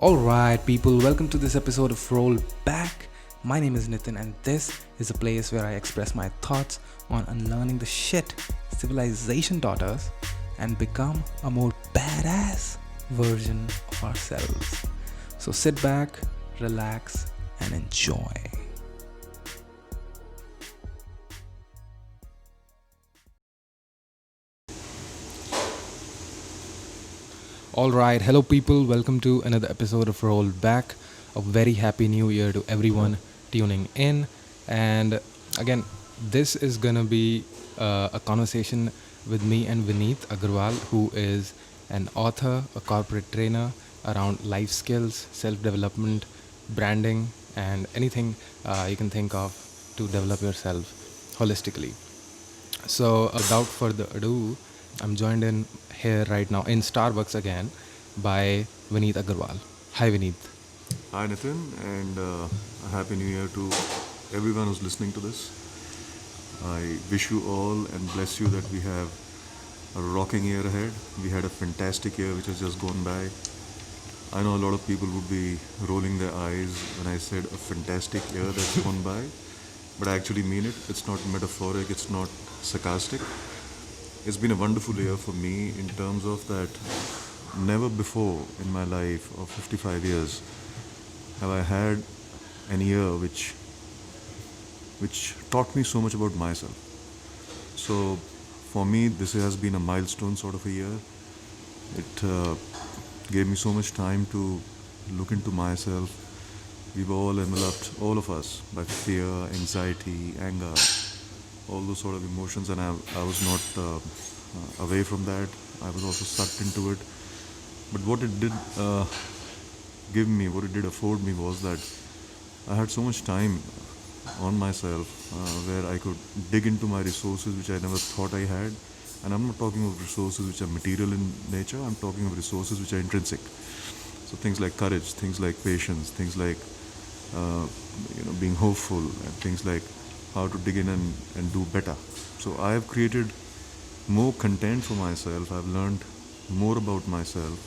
Alright, people, welcome to this episode of Roll Back. My name is Nitin, and this is a place where I express my thoughts on unlearning the shit civilization taught us and become a more badass version of ourselves. So sit back, relax, and enjoy. Alright, hello people, welcome to another episode of Roll Back. A very happy new year to everyone tuning in. And again, this is gonna be a conversation with me and Vineet Aggarwal, who is an author, a corporate trainer around life skills, self development, branding, and anything you can think of to develop yourself holistically. So, without further ado, I'm joined in here right now in Starbucks again by Vineet Aggarwal. Hi, Vineet. Hi Nitin, and a happy new year to everyone who's listening to this. I wish you all and bless you that we have a rocking year ahead. We had a fantastic year which has just gone by. I know a lot of people would be rolling their eyes when I said a fantastic year that's gone by, but I actually mean it. It's not metaphoric, it's not sarcastic. It's been a wonderful year for me in terms of that never before in my life of 55 years have I had an year which taught me so much about myself. So for me, this has been a milestone sort of a year. It gave me so much time to look into myself. We were all enveloped, all of us, by fear, anxiety, anger, all those sort of emotions, and I was not away from that. I was also sucked into it. But what it did give me, what it did afford me was that I had so much time on myself where I could dig into my resources which I never thought I had. And I'm not talking of resources which are material in nature, I'm talking of resources which are intrinsic. So things like courage, things like patience, things like being hopeful, and things like how to dig in and do better. So I have created more content for myself. I've learned more about myself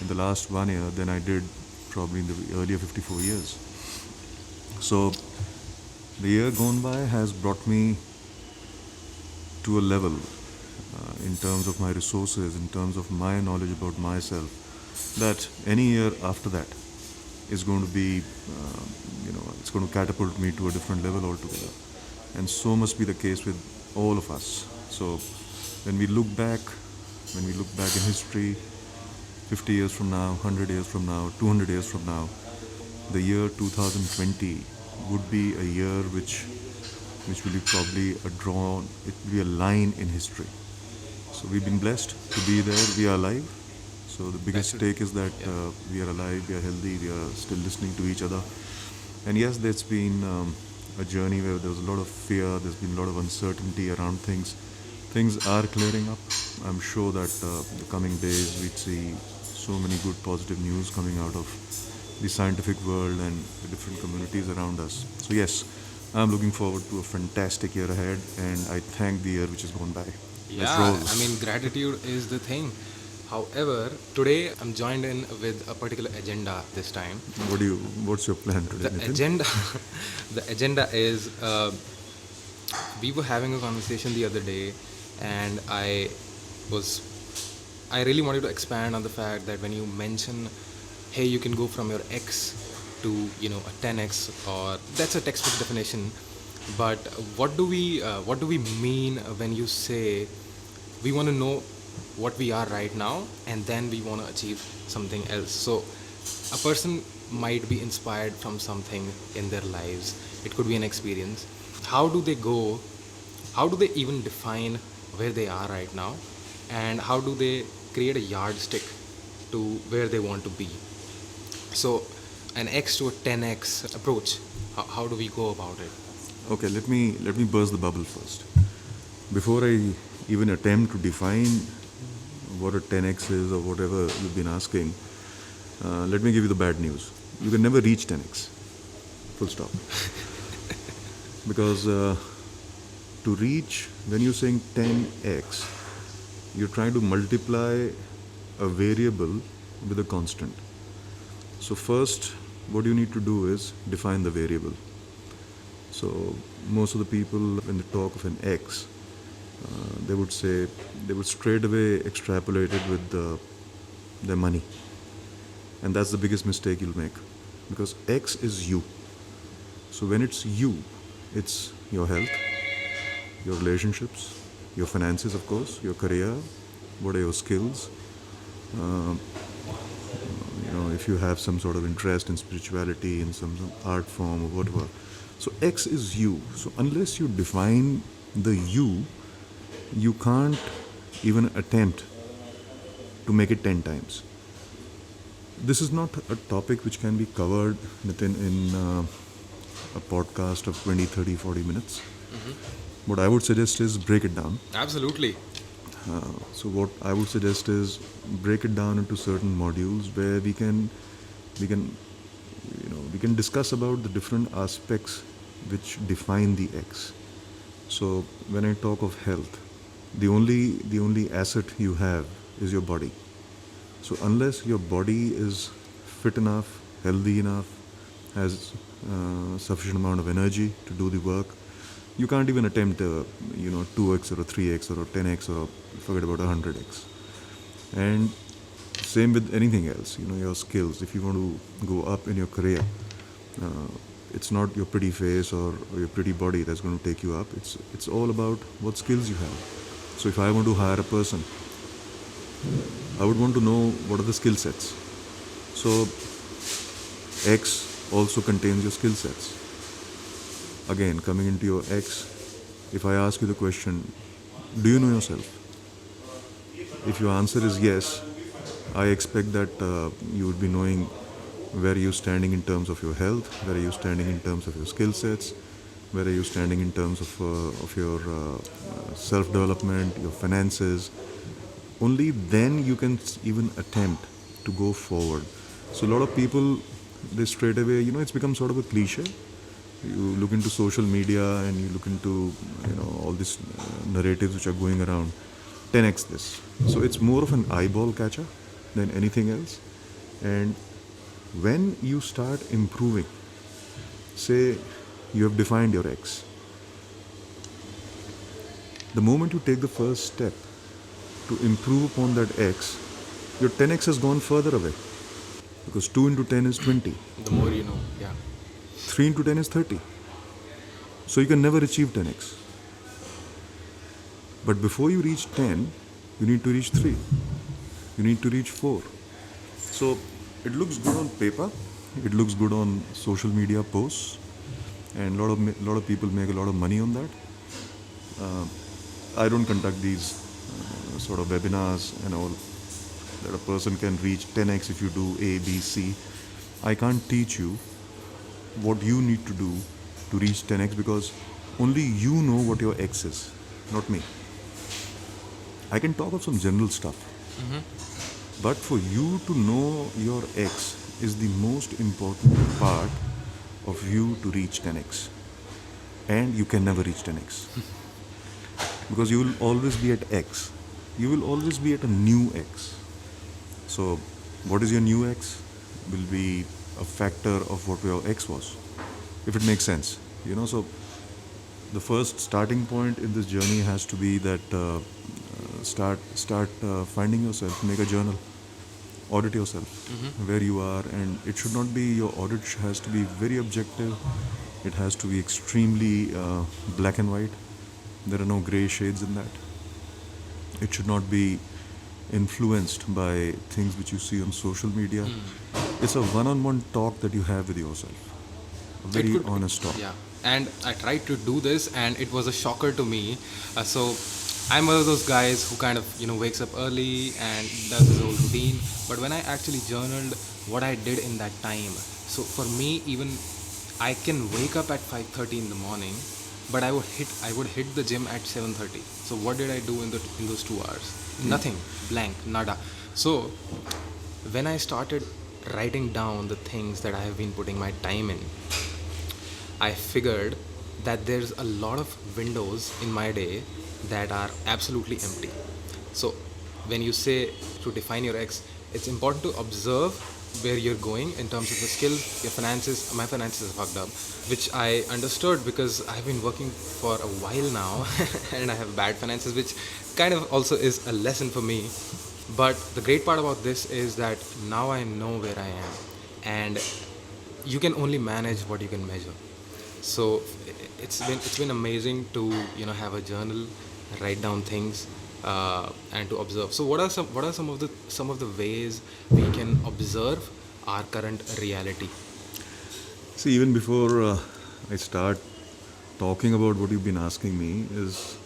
in the last 1 year than I did probably in the earlier 54 years. So the year gone by has brought me to a level in terms of my resources, in terms of my knowledge about myself, that any year after that is going to be, it's going to catapult me to a different level altogether. And so must be the case with all of us. So when we look back in history, 50 years from now, 100 years from now, 200 years from now, the year 2020 would be a year which will be probably it will be a line in history. So we've been blessed to be there, we are alive. So the biggest stake is that we are alive, we are healthy, we are still listening to each other. And yes, there's been a journey where there was a lot of fear, there's been a lot of uncertainty around things. Things are clearing up. I'm sure that the coming days we'd see so many good positive news coming out of the scientific world and the different communities around us. So yes, I'm looking forward to a fantastic year ahead, and I thank the year which has gone by. Let's roll. I mean, gratitude is the thing. However, today I'm joined in with a particular agenda this time. What's your plan today, The Nitin? agenda, the agenda is we were having a conversation the other day, and I really wanted to expand on the fact that when you mention, hey, you can go from your X to a 10x, or that's a textbook definition. But what do we mean when you say we want to know what we are right now, and then we want to achieve something else? So a person might be inspired from something in their lives. It could be an experience. How do they even define where they are right now, and how do they create a yardstick to where they want to be? So an X to a 10x approach, how do we go about it? Okay, let me burst the bubble first. Before I even attempt to define what a 10x is or whatever you've been asking, let me give you the bad news. You can never reach 10x. Full stop. Because to reach, when you're saying 10x, you're trying to multiply a variable with a constant. So first, what you need to do is define the variable. So most of the people, when they talk of an X, they would say, they would straight away extrapolate it with their money, and that's the biggest mistake you'll make, because X is you. So when it's you, it's your health, your relationships, your finances, of course, your career, what are your skills, if you have some sort of interest in spirituality, in some art form or whatever. So X is you. So unless you define the you can't even attempt to make it 10 times. This is not a topic which can be covered in a podcast of 20, 30, 40 minutes. What I would suggest is break it down. Absolutely. So what I would suggest is break it down into certain modules where we can discuss about the different aspects which define the X. So when I talk of health, the only asset you have is your body. So unless your body is fit enough, healthy enough, has sufficient amount of energy to do the work, you can't even attempt 2x or a 3x or a 10x or forget about 100x. And same with anything else, your skills. If you want to go up in your career, it's not your pretty face or your pretty body that's going to take you up. It's all about what skills you have. So if I want to hire a person, I would want to know what are the skill sets. So X also contains your skill sets. Again, coming into your X, if I ask you the question, do you know yourself? If your answer is yes, I expect that you would be knowing where you're standing in terms of your health, where are you standing in terms of your skill sets, where are you standing in terms of your self-development, your finances. Only then you can even attempt to go forward. So a lot of people, they straight away, it's become sort of a cliche. You look into social media and you look into all these narratives which are going around, 10x this. So it's more of an eyeball catcher than anything else. And when you start improving, say you have defined your X, the moment you take the first step to improve upon that X, your 10x has gone further away, because 2 into 10 is 20. The more you know, yeah. 3 into 10 is 30. So you can never achieve 10x. But before you reach 10, you need to reach 3. You need to reach 4. So it looks good on paper. It looks good on social media posts. And a lot of people make a lot of money on that. I don't conduct these sort of webinars and all, that a person can reach 10x if you do A, B, C. I can't teach you what you need to do to reach 10x, because only you know what your X is, not me. I can talk of some general stuff. But for you to know your X is the most important part of you to reach 10x. And you can never reach 10x. Because you will always be at X. You will always be at a new X. So what is your new X will be a factor of what your X was, if it makes sense. So the first starting point in this journey has to be that start finding yourself, make a journal, audit yourself, where you are. And it should not be, your audit has to be very objective. It has to be extremely black and white. There are no gray shades in that. It should not be influenced by things which you see on social media. It's a one-on-one talk that you have with yourself. A very honest talk. Yeah. And I tried to do this, and it was a shocker to me. So I'm one of those guys who kind of, wakes up early and does his whole routine. But when I actually journaled what I did in that time, so for me, even I can wake up at 5:30 in the morning, but I would hit the gym at 7:30. So what did I do in those 2 hours? Nothing, blank, nada. So when I started writing down the things that I have been putting my time in, I figured that there's a lot of windows in my day that are absolutely empty. So when you say to define your X, it's important to observe where you're going in terms of the skill, your finances. My finances are fucked up, which I understood because I've been working for a while now and I have bad finances, which kind of also is a lesson for me. But the great part about this is that now I know where I am, and you can only manage what you can measure. So it's been amazing to have a journal, write down things, and to observe. So what are some of the ways we can observe our current reality? See, even before I start talking about what you've been asking me, is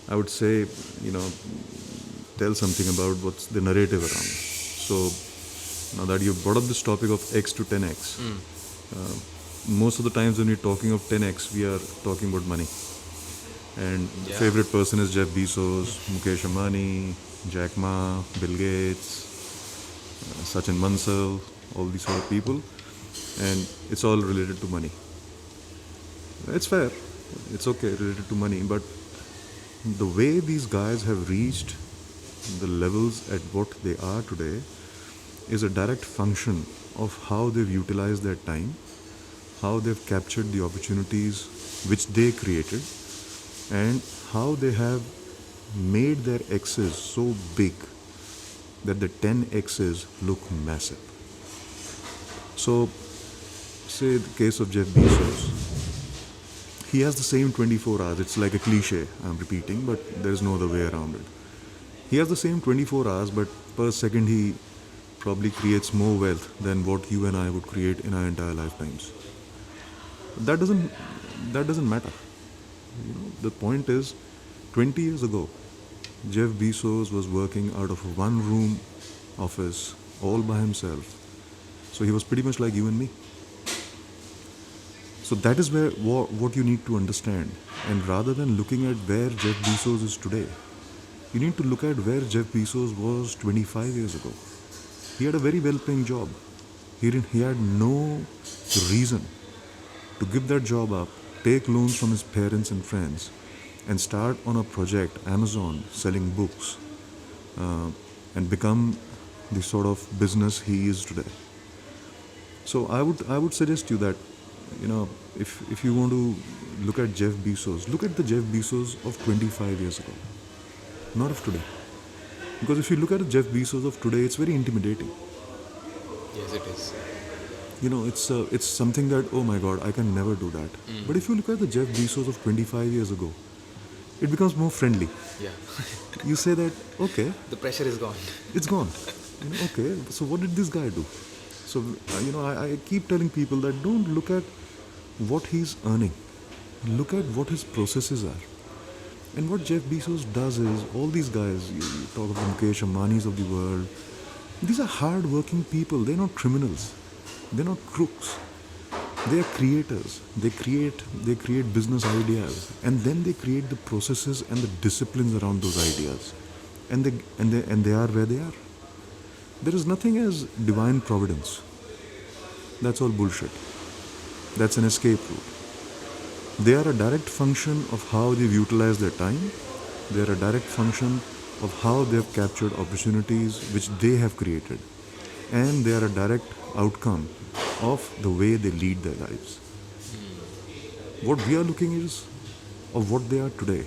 I would say, you know, tell something about what's the narrative around. So now that you brought up this topic of X to 10X, most of the times when we're talking of 10X, we are talking about money. And Yeah. favorite person is Jeff Bezos, Mukesh Ambani, Jack Ma, Bill Gates, Sachin Mansal, all these sort of people. And it's all related to money. It's fair. It's okay, related to money. But the way these guys have reached the levels at what they are today is a direct function of how they've utilized their time, how they've captured the opportunities which they created, and how they have made their X's so big that the 10 X's look massive. So, say the case of Jeff Bezos, he has the same 24 hours. It's like a cliche I'm repeating, but there's no other way around it. He has the same 24 hours, but per second he probably creates more wealth than what you and I would create in our entire lifetimes. That doesn't matter. You know, the point is, 20 years ago, Jeff Bezos was working out of a one-room office all by himself. So he was pretty much like you and me. So that is where what you need to understand. And rather than looking at where Jeff Bezos is today, you need to look at where Jeff Bezos was 25 years ago. He had a very well-paying job. He had no reason to give that job up, take loans from his parents and friends, and start on a project, Amazon, selling books, and become the sort of business he is today. So I would suggest you that, you know, if you want to look at Jeff Bezos, look at the Jeff Bezos of 25 years ago, not of today. Because if you look at the Jeff Bezos of today, it's very intimidating. Yes, it is. You know, it's something that, oh my God, I can never do that. But if you look at the Jeff Bezos of 25 years ago, it becomes more friendly. Yeah. You say that, okay, The pressure is gone. it's gone. You know, okay, so what did this guy do? So, I keep telling people that don't look at what he's earning. Look at what his processes are. And what Jeff Bezos does is, all these guys, you talk of the Mukesh Ambanis of the world, these are hard-working people. They're not criminals. They're not crooks. They are creators. They create business ideas, and then they create the processes and the disciplines around those ideas, and they are where they are. There is nothing as divine providence. That's all bullshit. That's an escape route. They are a direct function of how they've utilized their time. They are a direct function of how they've captured opportunities which they have created. And they are a direct outcome of the way they lead their lives. What we are looking is of what they are today.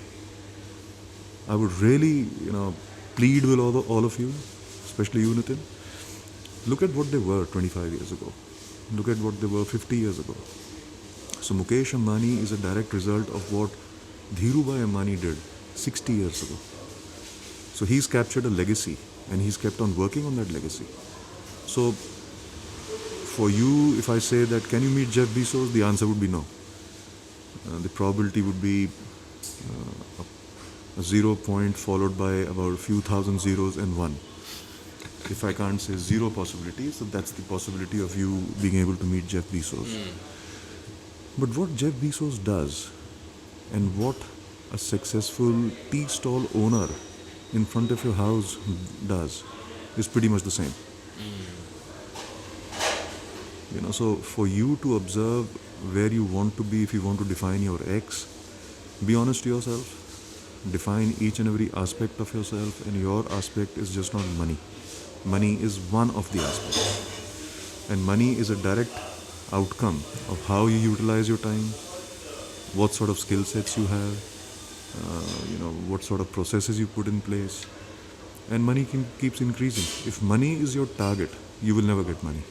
I would really, plead with all of you, especially you, Nitin. Look at what they were 25 years ago. Look at what they were 50 years ago. So Mukesh Ambani is a direct result of what Dhirubhai Ambani did 60 years ago. So he's captured a legacy, and he's kept on working on that legacy. So for you, if I say that, can you meet Jeff Bezos? The answer would be no. The probability would be a 0 point followed by about a few thousand zeros and 1. If I can't say zero possibility, so that's the possibility of you being able to meet Jeff Bezos. But what Jeff Bezos does, and what a successful tea stall owner in front of your house does, is pretty much the same. So for you to observe where you want to be, if you want to define your X, be honest to yourself. Define each and every aspect of yourself, and your aspect is just not money. Money is one of the aspects. And money is a direct outcome of how you utilize your time, what sort of skill sets you have, what sort of processes you put in place. And money keeps increasing. If money is your target, you will never get money.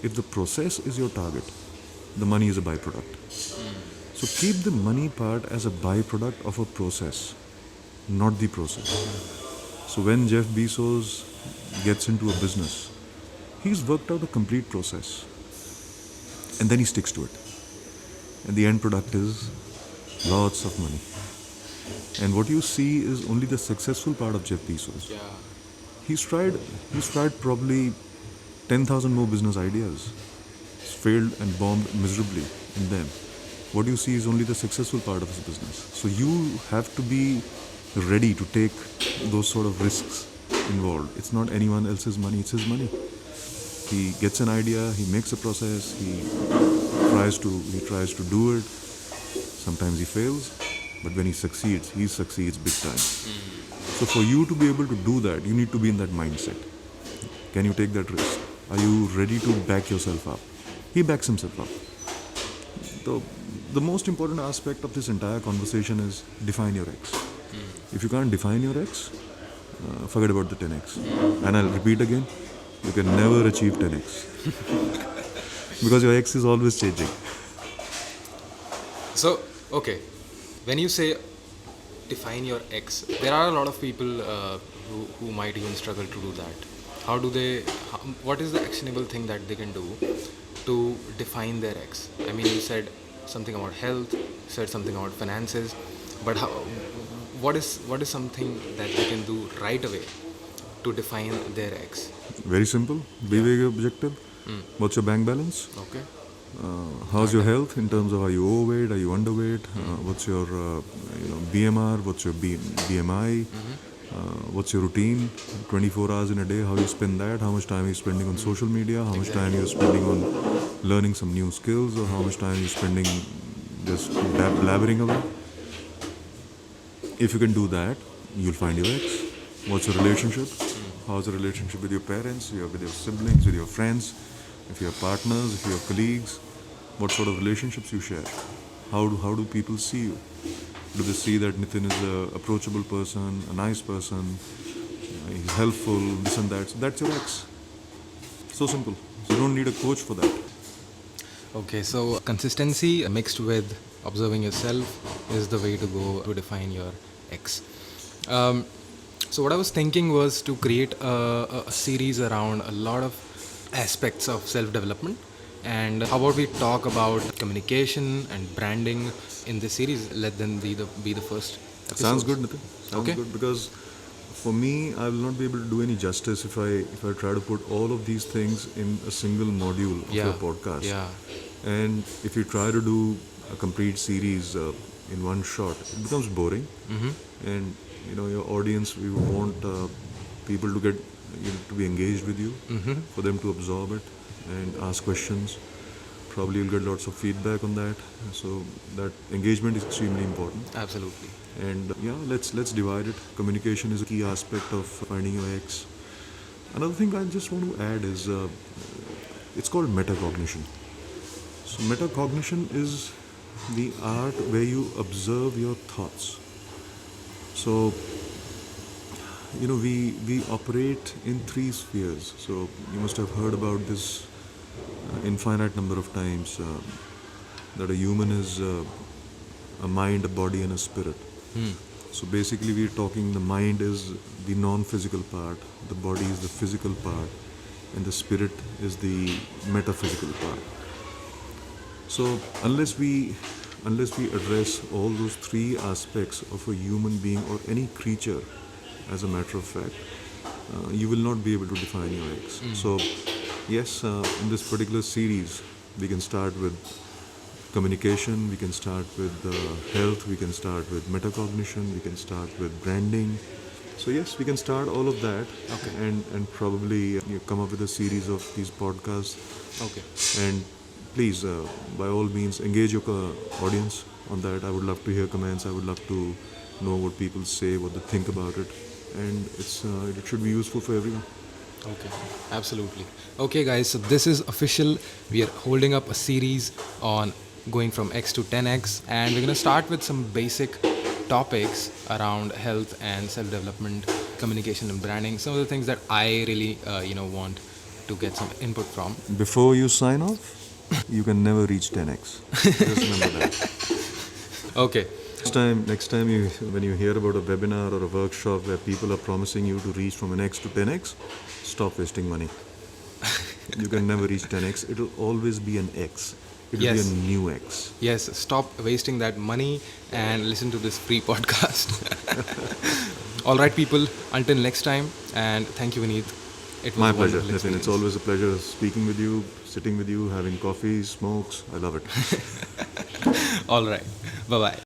If the process is your target, the money is a byproduct. So keep the money part as a byproduct of a process, not the process. So when Jeff Bezos gets into a business, he's worked out a complete process and then he sticks to it. And the end product is lots of money. And what you see is only the successful part of Jeff Bezos. Yeah. He's tried probably 10,000 more business ideas. He's failed and bombed miserably in them. What you see is only the successful part of his business. So you have to be ready to take those sort of risks involved. It's not anyone else's money, it's his money. He gets an idea, he makes a process, he tries to do it. Sometimes he fails, but when he succeeds big time. So for you to be able to do that, you need to be in that mindset. Can you take that risk? Are you ready to back yourself up? He backs himself up. The most important aspect of this entire conversation is define your X. If you can't define your X, forget about the 10X. And I'll repeat again, you can never achieve 10X. Because your X is always changing. So, okay, when you say define your X, there are a lot of people who might even struggle to do that. What is the actionable thing that they can do to define their X? I mean, you said something about health, you said something about finances, but what is something that they can do right away to define their X? Very simple. Be very objective. What's your bank balance? Okay. How's your health in terms of are you overweight, are you underweight? What's your BMR? What's your BMI? What's your routine? 24 hours in a day, how you spend that? How much time are you spending on social media? How much time are you spending on learning some new skills? Or how much time are you spending just blabbering away? If you can do that, you'll find your X. What's your relationship? How's the relationship with your parents, with your siblings, with your friends? If you have partners, if you have colleagues, what sort of relationships you share? How do people see you? Do they see that Nitin is an approachable person, a nice person, he's helpful, this and that? So that's your X. So simple. So you don't need a coach for that. Okay, so consistency mixed with observing yourself is the way to go to define your X. So what I was thinking was to create a series around a lot of aspects of self-development, and how about we talk about communication and branding in this series? Let them be the first episode. Sounds good, Nitin. Sounds Okay. good, because for me, I will not be able to do any justice if I try to put all of these things in a single module of your podcast. Yeah. And if you try to do a complete series in one shot, it becomes boring. And your audience, we would want people to get to be engaged with you, for them to absorb it and ask questions. Probably you'll get lots of feedback on that. So that engagement is extremely important. Absolutely. And let's divide it. Communication is a key aspect of finding your X. Another thing I just want to add is it's called metacognition. So metacognition is the art where you observe your thoughts. So we operate in 3 spheres. So you must have heard about this infinite number of times, that a human is a mind, a body, and a spirit. So basically we're talking, the mind is the non-physical part, the body is the physical part, and the spirit is the metaphysical part. So unless we address all those 3 aspects of a human being or any creature, as a matter of fact, you will not be able to define your X. So yes, in this particular series, we can start with communication, we can start with health, we can start with metacognition, we can start with branding. So yes, we can start all of that. Okay. And probably come up with a series of these podcasts. Okay. And please, by all means, engage your audience on that. I would love to hear comments. I would love to know what people say, what they think about it. And it should be useful for everyone. Okay, absolutely. Okay, guys, so this is official. We are holding up a series on going from X to 10X, and we're going to start with some basic topics around health and self development, communication, and branding. Some of the things that I really, want to get some input from. Before you sign off, you can never reach 10x. Just remember that. Okay, Next time when you hear about a webinar or a workshop where people are promising you to reach from an X to 10x, stop wasting money. You can never reach 10x. It will always be an X. It will Yes. be a new X. yes, stop wasting that money and listen to this free podcast. All right, people, until next time, and thank you, Vineet. It was My a pleasure, wonderful Nitin. It's experience. always a pleasure speaking with you, sitting with you, having coffee, smokes. I love it. All right, bye bye.